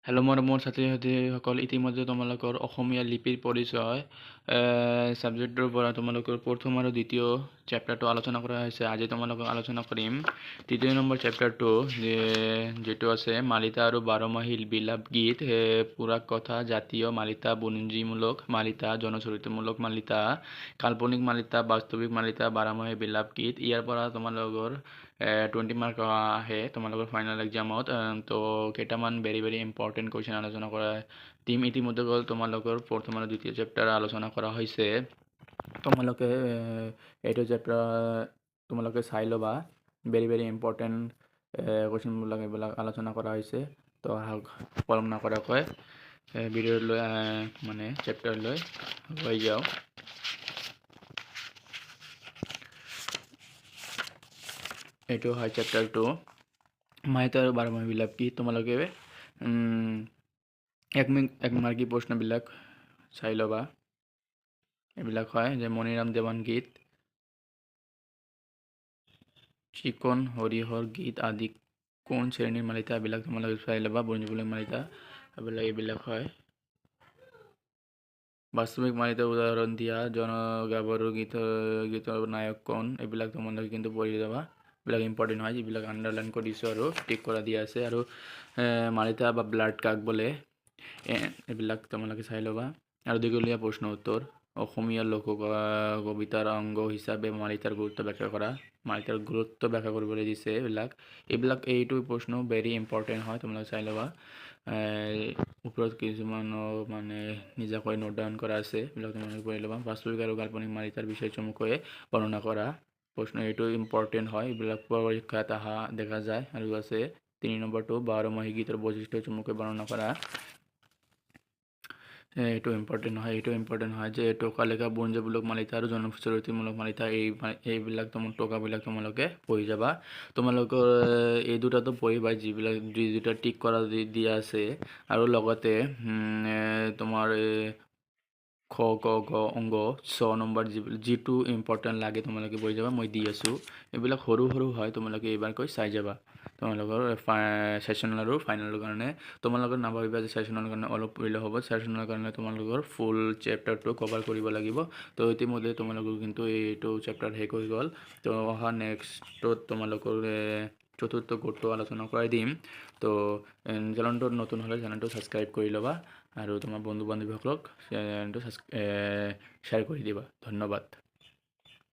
Hello' মোৰ ছাত্ৰী ছাত্ৰীসকল ইতিমধ্যে তোমালোকৰ অসমীয়া লিপিৰ পৰিচয় ছাবজেক্টৰ পৰা তোমালোকৰ প্ৰথম আৰু দ্বিতীয় চেপ্টাৰটো আলোচনা কৰা হৈছে। আজি তোমালোকক আলোচনা কৰিম তৃতীয় নম্বৰ চেপ্টাৰটো যিটো আছে মালিতা আৰু বাৰমাহী বিলাপ গীত, পুৰাক কথা, জাতীয় মালিতা, বুৰঞ্জীমূলক মালিতা, জনচৰিত্ৰমূলক মালিতা, কাল্পনিক মালিতা, বাস্তৱিক মালিতা, বাৰমাহী বিলাপ গীত। ইয়াৰ পৰা তোমালোকৰ 20 মাৰ্ক আহে তোমালোকৰ ফাইনেল এক্সামত। তো কেইটামান ভেৰি ভেৰি ইম্পৰ্টেণ্ট কুৱেশ্যন আলোচনা কৰা টিম ইতিমধ্যে গ'ল। তোমালোকৰ প্ৰথম আৰু দ্বিতীয় চেপ্টাৰ আলোচনা কৰা হৈছে। তোমালোকে এইটো চেপ্টাৰ তোমালোকে চাই ল'বা। ভেৰি ভেৰি ইম্পৰ্টেণ্ট কুৱেশ্যনবিলাক এইবিলাক আলোচনা কৰা হৈছে। তো পলম নকৰাকৈ ভিডিঅ'লৈ মানে চেপ্টাৰলৈ লৈ যাওঁ। এইটো হয় চেপ্টাৰ 2 মালিতা আৰু বাৰমাহী বিলাপ গীত। তোমালোকে এক মাৰ্কী প্ৰশ্নবিলাক চাই ল'বা। এইবিলাক হয় যে মণিৰাম দেৱান গীত, চিকন হৰিহৰ গীত আদি কোন শ্ৰেণীৰ মালিতা, এইবিলাক তোমালোকে চাই ল'বা। বুৰঞ্জীমূলক মালিতা এইবিলাক হয়। বাস্তৱিক মালিতাৰ উদাহৰণ দিয়া, জনগাভৰুৰ গীতৰ নায়ক কোন, এইবিলাক তোমালোকে কিন্তু পঢ়ি যাবা। এইবিলাক ইম্পৰ্টেণ্ট হয়, যিবিলাক আণ্ডাৰলাইন কৰি দিছোঁ আৰু টিক কৰা দিয়া আছে। আৰু মালিতা বা ব্লাড কাক বোলে, এইবিলাক তোমালোকে চাই ল'বা। আৰু দীঘলীয়া প্ৰশ্ন উত্তৰ, অসমীয়া লোক কবিতাৰ অংগ হিচাপে মালিতাৰ গুৰুত্ব ব্যাখ্যা কৰা। মালিতাৰ গুৰুত্ব ব্যাখ্যা কৰিবলৈ দিছে এইবিলাক এইটো প্ৰশ্ন ভেৰি ইম্পৰ্টেণ্ট হয়, তোমালোকে চাই ল'বা। ওপৰত কিছুমান মানে নিজাকৈ নোট ডাউন কৰা আছে, এইবিলাক তোমালোকে পঢ়ি ল'বা। বাস্তৱিক আৰু কাল্পনিক মালিতাৰ বিষয়ে চমুকৈ বৰ্ণনা কৰা প্ৰশ্ন, এইটো ইম্পৰ্টেণ্ট হয়, এইবিলাক পৰীক্ষাত অহা দেখা যায়। আৰু আছে 3 নম্বৰটো বাৰমাহী গীতৰ বৈশিষ্ট্য চমুকৈ বৰ্ণনা কৰা। এইটো ইম্পৰ্টেণ্ট হয় যে টকালেখা, বুৰঞ্জীমূলক মালিতা আৰু জনচৰিত্ৰমূলক মালিতা এইবিলাক টকাবিলাক তোমালোকে পঢ়ি যাবা। তোমালোকৰ এই দুটাতো পঢ়িবা, যি দুটা টিক কৰা দিয়া আছে। আৰু লগতে তোমাৰ খ ক গ অংগ 6 নম্বৰ যিটো ইম্পৰ্টেণ্ট লাগে তোমালোকে পঢ়ি যাবা। মই দি আছোঁ, এইবিলাক সৰু সৰু হয়, তোমালোকে এইবাৰকৈ চাই যাবা। তোমালোকৰ ছেশ্যনেল আৰু ফাইনেলৰ কাৰণে তোমালোকৰ নাভাবিবা যে ছেশ্যনেলৰ কাৰণে অলপ পঢ়িলে হ'ব। ছেশ্যনেলৰ কাৰণে তোমালোকৰ ফুল চেপ্টাৰটো কভাৰ কৰিব লাগিব। তো ইতিমধ্যে তোমালোকৰ কিন্তু এইটো চেপ্টাৰ শেষ হৈ গ'ল। তো অহা নেক্সটত তোমালোকৰ চতুৰ্থ কোডটো আলোচনা কৰাই দিম। তো চেনেলটোত নতুন হ'লে চেনেলটো ছাবস্ক্ৰাইব কৰি ল'বা আৰু তোমাৰ বন্ধু বান্ধৱীসকলক চেনেলটো শ্বেয়াৰ কৰি দিবা। ধন্যবাদ।